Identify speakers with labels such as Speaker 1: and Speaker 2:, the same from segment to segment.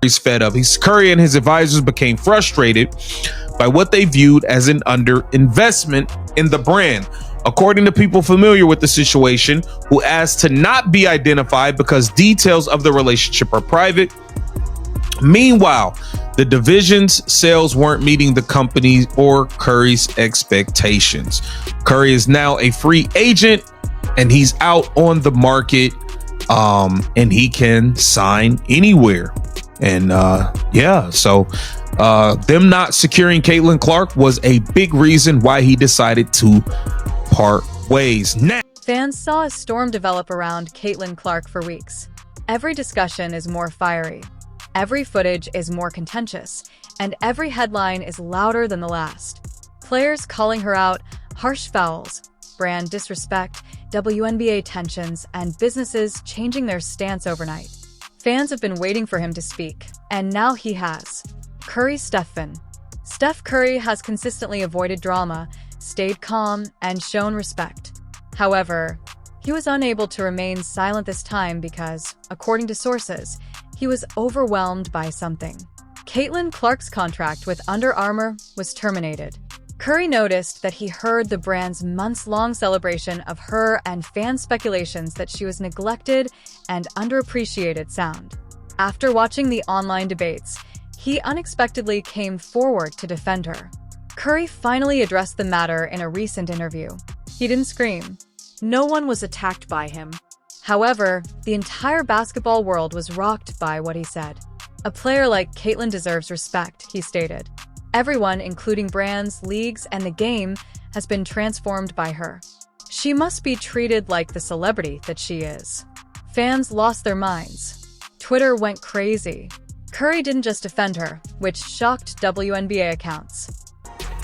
Speaker 1: He's fed up. Curry and his advisors became frustrated by what they viewed as an underinvestment in the brand. According to people familiar with the situation, who asked to not be identified because details of the relationship are private. Meanwhile, the division's sales weren't meeting the company or Curry's expectations. Curry is now a free agent and he's out on the market, and he can sign anywhere. And so them not securing Caitlin Clark was a big reason why he decided to part ways. Now,
Speaker 2: fans saw a storm develop around Caitlin Clark for weeks. Every discussion is more fiery. Every footage is more contentious, and every headline is louder than the last. Players calling her out, harsh fouls, brand disrespect, WNBA tensions, and businesses changing their stance overnight. Fans have been waiting for him to speak, and now he has. Curry Stephen. Steph Curry has consistently avoided drama, stayed calm, and shown respect. However, he was unable to remain silent this time because, according to sources, he was overwhelmed by something. Caitlin Clark's contract with Under Armour was terminated. Curry noticed that he heard the brand's months-long celebration of her and fan speculations that she was neglected and underappreciated sound. After watching the online debates, he unexpectedly came forward to defend her. Curry finally addressed the matter in a recent interview. He didn't scream. No one was attacked by him. However, the entire basketball world was rocked by what he said. A player like Caitlin deserves respect, he stated. Everyone, including brands, leagues, and the game, has been transformed by her. She must be treated like the celebrity that she is. Fans lost their minds. Twitter went crazy. Curry didn't just defend her, which shocked WNBA accounts.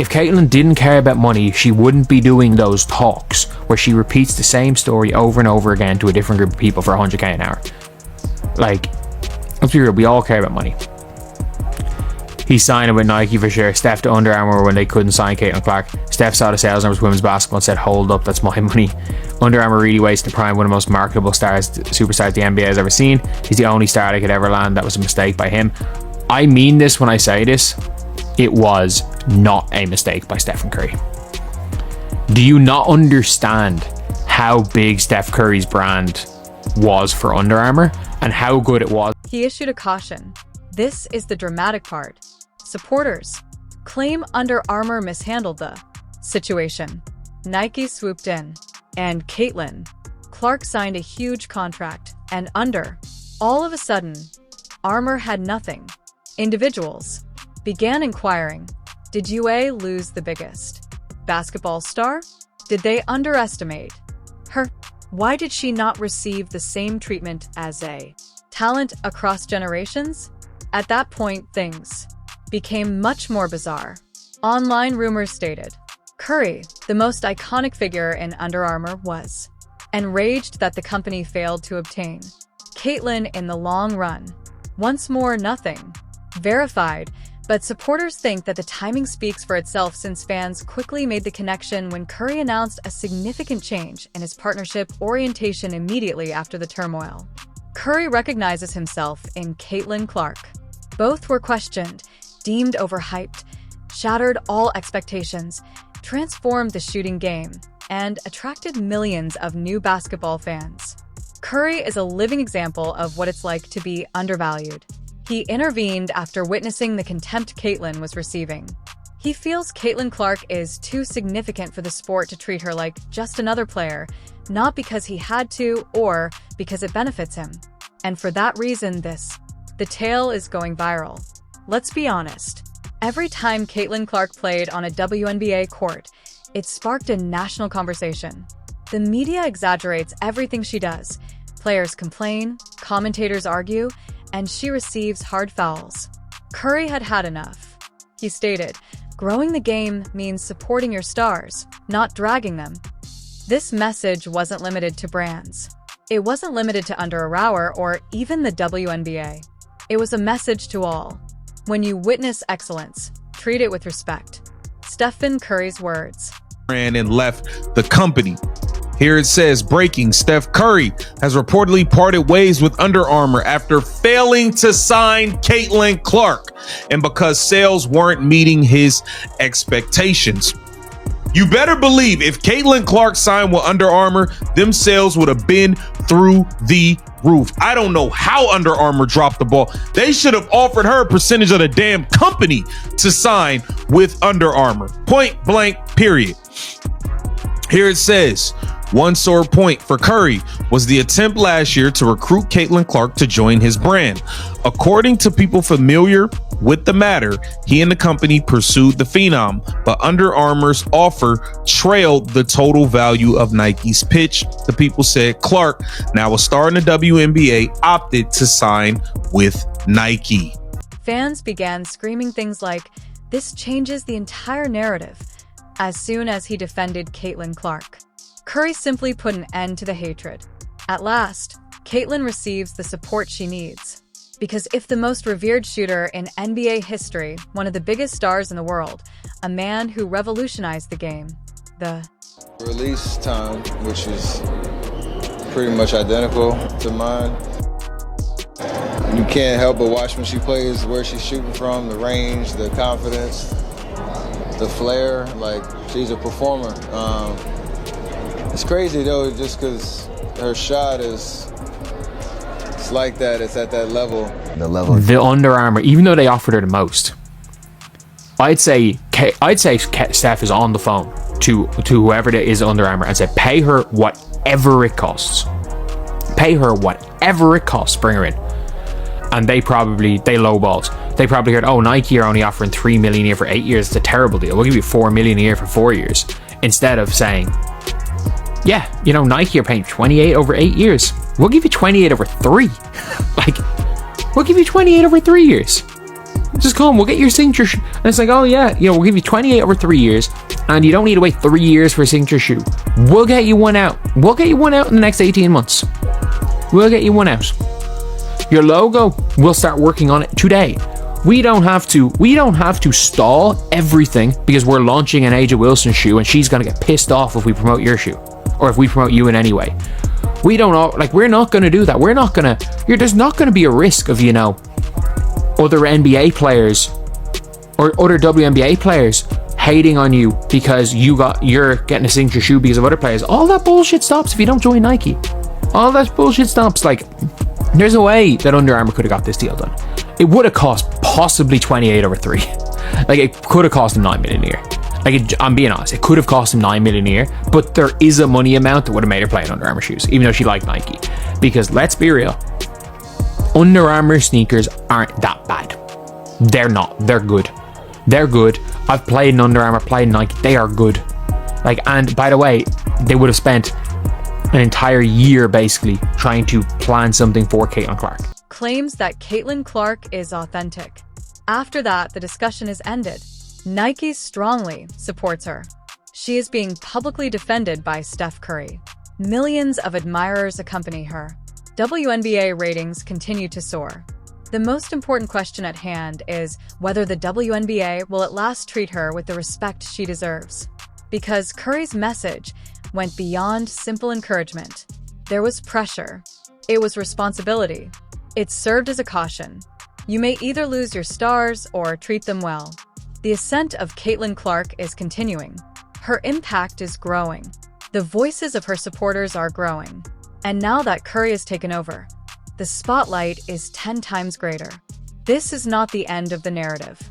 Speaker 3: If Caitlin didn't care about money, she wouldn't be doing those talks where she repeats the same story over and over again to a different group of people for 100k an hour. Like, let's be real, we all care about money. He's signing with Nike for sure. Steph to Under Armour when they couldn't sign Caitlin Clark. Steph saw the sales numbers for women's basketball and said, hold up, that's my money. Under Armour really wasted to prime one of the most marketable superstars the NBA has ever seen. He's the only star they could ever land. That was a mistake by him. I mean this when I say this. It was not a mistake by Stephen Curry. Do you not understand how big Steph Curry's brand was for Under Armour and how good it was?
Speaker 2: He issued a caution. This is the dramatic part. Supporters claim Under Armour mishandled the situation. Nike swooped in, and Caitlin Clark signed a huge contract, and all of a sudden, Armour had nothing. Individuals began inquiring, did UA lose the biggest basketball star? Did they underestimate her? Why did she not receive the same treatment as a talent across generations? At that point, things became much more bizarre. Online rumors stated, Curry, the most iconic figure in Under Armour, was enraged that the company failed to obtain Caitlin in the long run. Once more, nothing verified, but supporters think that the timing speaks for itself since fans quickly made the connection when Curry announced a significant change in his partnership orientation immediately after the turmoil. Curry recognizes himself in Caitlin Clark. Both were questioned, deemed overhyped, shattered all expectations, transformed the shooting game, and attracted millions of new basketball fans. Curry is a living example of what it's like to be undervalued. He intervened after witnessing the contempt Caitlin was receiving. He feels Caitlin Clark is too significant for the sport to treat her like just another player, not because he had to or because it benefits him. And for that reason, the tale is going viral. Let's be honest. Every time Caitlin Clark played on a WNBA court, it sparked a national conversation. The media exaggerates everything she does. Players complain, commentators argue, and she receives hard fouls. Curry had had enough. He stated, growing the game means supporting your stars, not dragging them. This message wasn't limited to brands. It wasn't limited to Under Armour or even the WNBA. It was a message to all. When you witness excellence, treat it with respect. Stephen Curry's words.
Speaker 1: And left the company. Here it says, breaking, Steph Curry has reportedly parted ways with Under Armour after failing to sign Caitlin Clark and because sales weren't meeting his expectations. You better believe if Caitlin Clark signed with Under Armour, them sales would have been through the roof. I don't know how Under Armour dropped the ball. They should have offered her a percentage of the damn company to sign with Under Armour. Point blank, period. Here it says, one sore point for Curry was the attempt last year to recruit Caitlin Clark to join his brand. According to people familiar with the matter, he and the company pursued the Phenom, but Under Armour's offer trailed the total value of Nike's pitch. The people said Clark, now a star in the WNBA, opted to sign with Nike.
Speaker 2: Fans began screaming things like, "This changes the entire narrative," as soon as he defended Caitlin Clark. Curry simply put an end to the hatred. At last, Caitlin receives the support she needs. Because if the most revered shooter in NBA history, one of the biggest stars in the world, a man who revolutionized the game, the
Speaker 4: release time, which is pretty much identical to mine. You can't help but watch when she plays, where she's shooting from, the range, the confidence, the flair. Like, she's a performer. It's crazy though, just because her shot is, it's like that, it's at that level.
Speaker 3: The Under Armour, even though they offered her the most, I'd say Steph is on the phone to whoever it is Under Armour and say, pay her whatever it costs. Pay her whatever it costs, bring her in. And they lowballed. They probably heard, oh, Nike are only offering $3 million a year for 8 years. It's a terrible deal. We'll give you $4 million a year for 4 years. Instead of saying, yeah, you know, Nike are paying 28 over 8 years. We'll give you 28 over 3. Like, we'll give you 28 over 3 years. Just come, we'll get your signature shoe. And it's like, oh yeah, you know, we'll give you 28 over 3 years, and you don't need to wait 3 years for a signature shoe. We'll get you one out. We'll get you one out in the next 18 months. We'll get you one out. Your logo, we'll start working on it today. We don't have to stall everything because we're launching an Angel Wilson shoe and she's gonna get pissed off if we promote your shoe or if we promote you in any way. We don't know, like, we're not gonna do that. There's not gonna be a risk of, you know, other NBA players or other WNBA players hating on you because you're getting a signature shoe because of other players. All that bullshit stops if you don't join Nike. All that bullshit stops. Like, there's a way that Under Armour could have got this deal done. It would have cost possibly 28 over 3. Like, it could have cost him $9 million a year. Like, I'm being honest, it could have cost him $9 million a year, but there is a money amount that would have made her play in Under Armour shoes, even though she liked Nike. Because let's be real, Under Armour sneakers aren't that bad. They're not. They're good. They're good. I've played in Under Armour, played in Nike. They are good. Like, and by the way, they would have spent an entire year basically trying to plan something for Caitlin Clark.
Speaker 2: claims that Caitlin Clark is authentic. After that, the discussion is ended. Nike strongly supports her. She is being publicly defended by Steph Curry. Millions of admirers accompany her. WNBA ratings continue to soar. The most important question at hand is whether the WNBA will at last treat her with the respect she deserves. Because Curry's message went beyond simple encouragement. There was pressure. It was responsibility. It served as a caution. You may either lose your stars or treat them well. The ascent of Caitlin Clark is continuing. Her impact is growing. The voices of her supporters are growing. And now that Curry has taken over, the spotlight is 10 times greater. This is not the end of the narrative.